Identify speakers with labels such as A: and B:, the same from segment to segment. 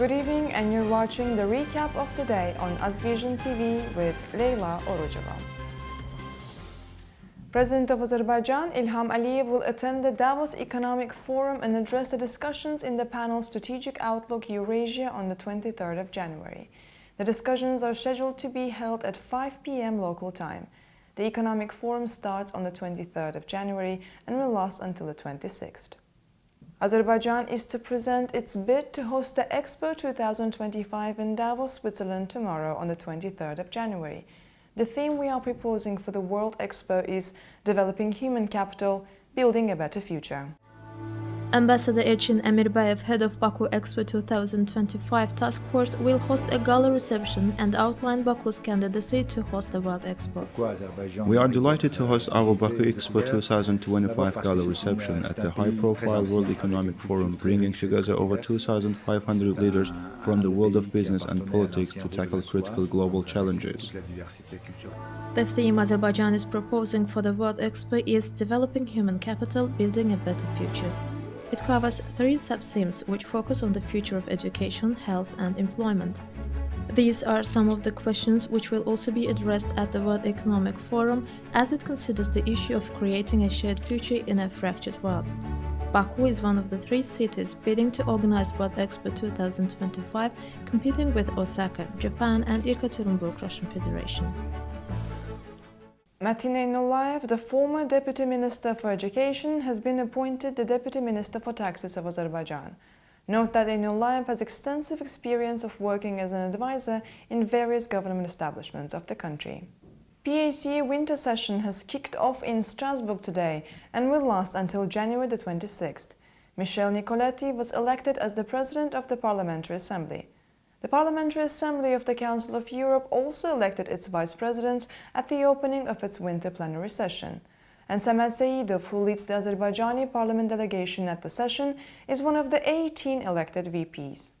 A: Good evening, and you're watching the recap of the day on AzVision TV with Leyla Orucova. President of Azerbaijan Ilham Aliyev will attend the Davos Economic Forum and address the discussions in the panel Strategic Outlook Eurasia on the 23rd of January. The discussions are scheduled to be held at 5 p.m. local time. The Economic Forum starts on the 23rd of January and will last until the 26th. Azerbaijan is to present its bid to host the Expo 2025 in Davos, Switzerland tomorrow on the 23rd of January. The theme we are proposing for the World Expo is Developing Human Capital, Building a Better Future.
B: Ambassador Elchin Emirbayev, head of Baku Expo 2025 Task Force, will host a gala reception and outline Baku's candidacy to host the World Expo.
C: We are delighted to host our Baku Expo 2025 gala reception at the high-profile World Economic Forum, bringing together over 2,500 leaders from the world of business and politics to tackle critical global challenges.
B: The theme Azerbaijan is proposing for the World Expo is Developing Human Capital, Building a Better Future. It covers 3 sub-themes which focus on the future of education, health and employment. These are some of the questions which will also be addressed at the World Economic Forum, as it considers the issue of creating a shared future in a fractured world. Baku is one of the 3 cities bidding to organize World Expo 2025, competing with Osaka, Japan and Yekaterinburg, Russian Federation.
A: Metin Eynullayev, the former Deputy Minister for Education, has been appointed the Deputy Minister for Taxes of Azerbaijan. Note that Eynullayev has extensive experience of working as an advisor in various government establishments of the country. PACA winter session has kicked off in Strasbourg today and will last until January the 26th. Michel Nicoletti was elected as the President of the Parliamentary Assembly. The Parliamentary Assembly of the Council of Europe also elected its vice presidents at the opening of its winter plenary session. And Samet Seyidov, who leads the Azerbaijani parliament delegation at the session, is one of the 18 elected VPs.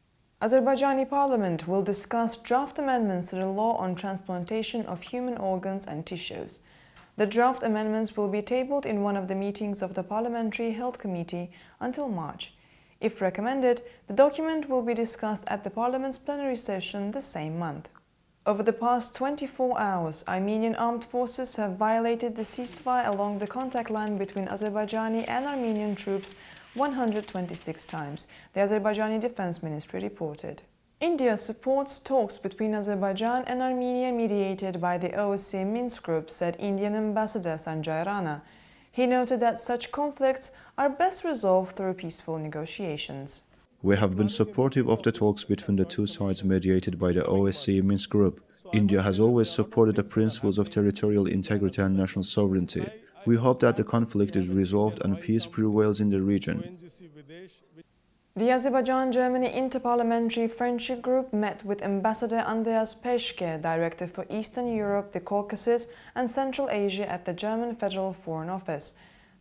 A: Azerbaijani parliament will discuss draft amendments to the law on transplantation of human organs and tissues. The draft amendments will be tabled in one of the meetings of the Parliamentary Health Committee until March. If recommended, the document will be discussed at the Parliament's plenary session the same month. Over the past 24 hours, Armenian armed forces have violated the ceasefire along the contact line between Azerbaijani and Armenian troops 126 times, the Azerbaijani Defense Ministry reported. India supports talks between Azerbaijan and Armenia mediated by the OSCE Minsk Group, said Indian Ambassador Sanjay Rana. He noted that such conflicts are best resolved through peaceful negotiations.
C: We have been supportive of the talks between the 2 sides mediated by the OSCE Minsk Group. India has always supported the principles of territorial integrity and national sovereignty. We hope that the conflict is resolved and peace prevails in the region.
A: The Azerbaijan-Germany Interparliamentary Friendship Group met with Ambassador Andreas Peschke, Director for Eastern Europe, the Caucasus and Central Asia at the German Federal Foreign Office.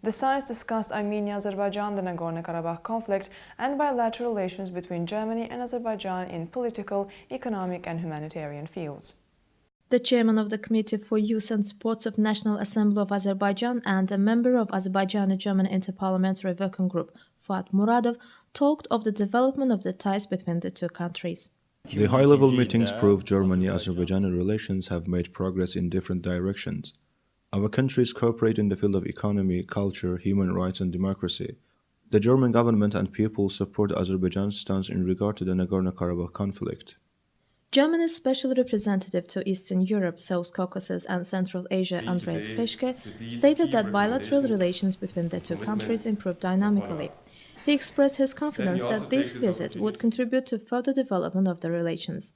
A: The sides discussed Armenia-Azerbaijan, the Nagorno-Karabakh conflict and bilateral relations between Germany and Azerbaijan in political, economic and humanitarian fields.
B: The chairman of the Committee for Youth and Sports of National Assembly of Azerbaijan and a member of Azerbaijani-German Interparliamentary Working Group, Fuat Muradov, talked of the development of the ties between the 2 countries.
C: The high-level meetings prove Germany-Azerbaijani relations have made progress in different directions. Our countries cooperate in the field of economy, culture, human rights and democracy. The German government and people support Azerbaijan's stance in regard to the Nagorno-Karabakh conflict.
B: Germany's Special Representative to Eastern Europe, South Caucasus and Central Asia, Andreas Peschke, stated that bilateral relations between the 2 countries improved dynamically. He expressed his confidence that this visit would contribute to further development of the relations.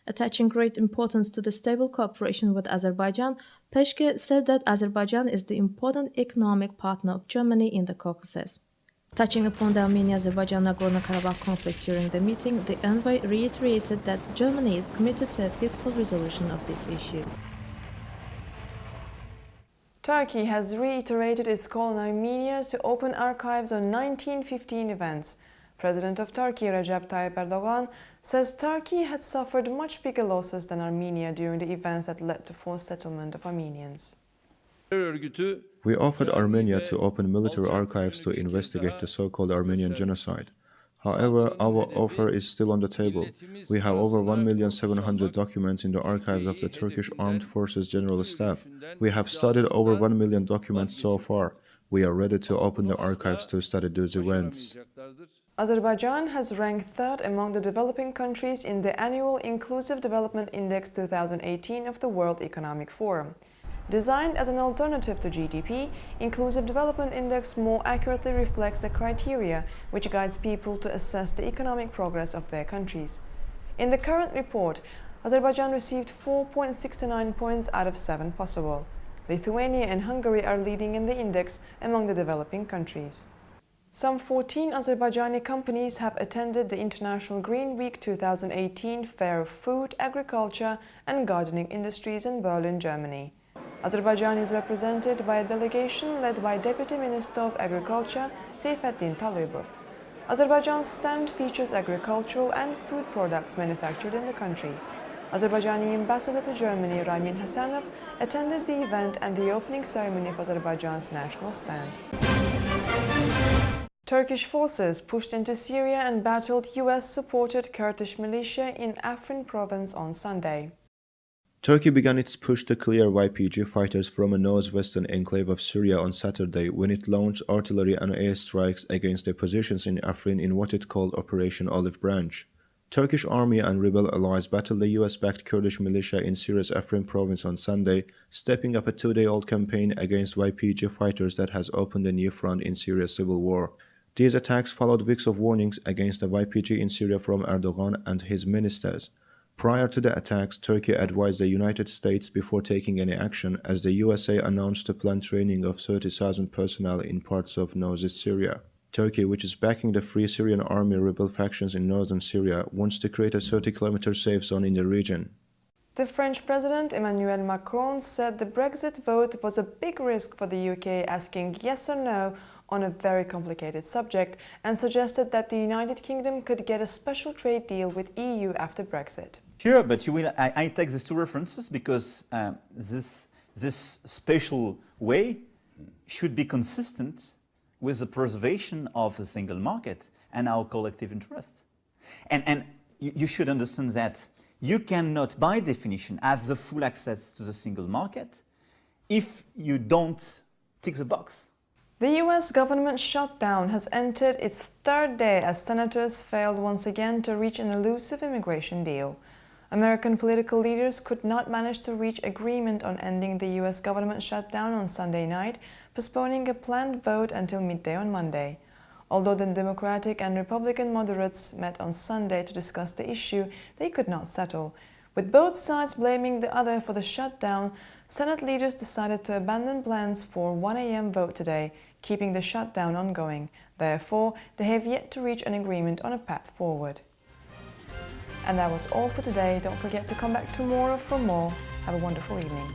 B: Attaching great importance to the stable cooperation with Azerbaijan, Peschke said that Azerbaijan is the important economic partner of Germany in the Caucasus. Touching upon the Armenia-Azerbaijan Nagorno-Karabakh conflict during the meeting, the envoy reiterated that Germany is committed to a peaceful resolution of this issue.
A: Turkey has reiterated its call on Armenia to open archives on 1915 events. President of Turkey Recep Tayyip Erdogan says Turkey had suffered much bigger losses than Armenia during the events that led to forced settlement of Armenians.
C: We offered Armenia to open military archives to investigate the so-called Armenian genocide. However, our offer is still on the table. We have over 1,700,000 documents in the archives of the Turkish Armed Forces General Staff. We have studied over 1 million documents so far. We are ready to open the archives to study those events.
A: Azerbaijan has ranked third among the developing countries in the annual Inclusive Development Index 2018 of the World Economic Forum. Designed as an alternative to GDP, Inclusive Development Index more accurately reflects the criteria which guides people to assess the economic progress of their countries. In the current report, Azerbaijan received 4.69 points out of 7 possible. Lithuania and Hungary are leading in the index among the developing countries. Some 14 Azerbaijani companies have attended the International Green Week 2018 Fair of Food, Agriculture and Gardening Industries in Berlin, Germany. Azerbaijan is represented by a delegation led by Deputy Minister of Agriculture, Seyfettin Talibov. Azerbaijan's stand features agricultural and food products manufactured in the country. Azerbaijani ambassador to Germany, Ramin Hasanov, attended the event and the opening ceremony of Azerbaijan's national stand. Turkish forces pushed into Syria and battled US-supported Kurdish militia in Afrin province on Sunday.
C: Turkey began its push to clear YPG fighters from a northwestern enclave of Syria on Saturday when it launched artillery and airstrikes against their positions in Afrin in what it called Operation Olive Branch. Turkish army and rebel allies battled the US-backed Kurdish militia in Syria's Afrin province on Sunday, stepping up a two-day-old campaign against YPG fighters that has opened a new front in Syria's civil war. These attacks followed weeks of warnings against the YPG in Syria from Erdogan and his ministers. Prior to the attacks, Turkey advised the United States before taking any action, as the USA announced a planned training of 30,000 personnel in parts of northeast Syria. Turkey, which is backing the Free Syrian Army rebel factions in northern Syria, wants to create a 30-kilometer safe zone in the region.
A: The French President Emmanuel Macron said the Brexit vote was a big risk for the UK, asking yes or no on a very complicated subject, and suggested that the United Kingdom could get a special trade deal with EU after Brexit.
D: Sure, but I take these two references because this special way should be consistent with the preservation of the single market and our collective interests. And you should understand that you cannot, by definition, have the full access to the single market if you don't tick the box.
A: The US government shutdown has entered its third day as senators failed once again to reach an elusive immigration deal. American political leaders could not manage to reach agreement on ending the US government shutdown on Sunday night, postponing a planned vote until midday on Monday. Although the Democratic and Republican moderates met on Sunday to discuss the issue, they could not settle. With both sides blaming the other for the shutdown, Senate leaders decided to abandon plans for 1 a.m. vote today, keeping the shutdown ongoing. Therefore, they have yet to reach an agreement on a path forward. And that was all for today. Don't forget to come back tomorrow for more. Have a wonderful evening.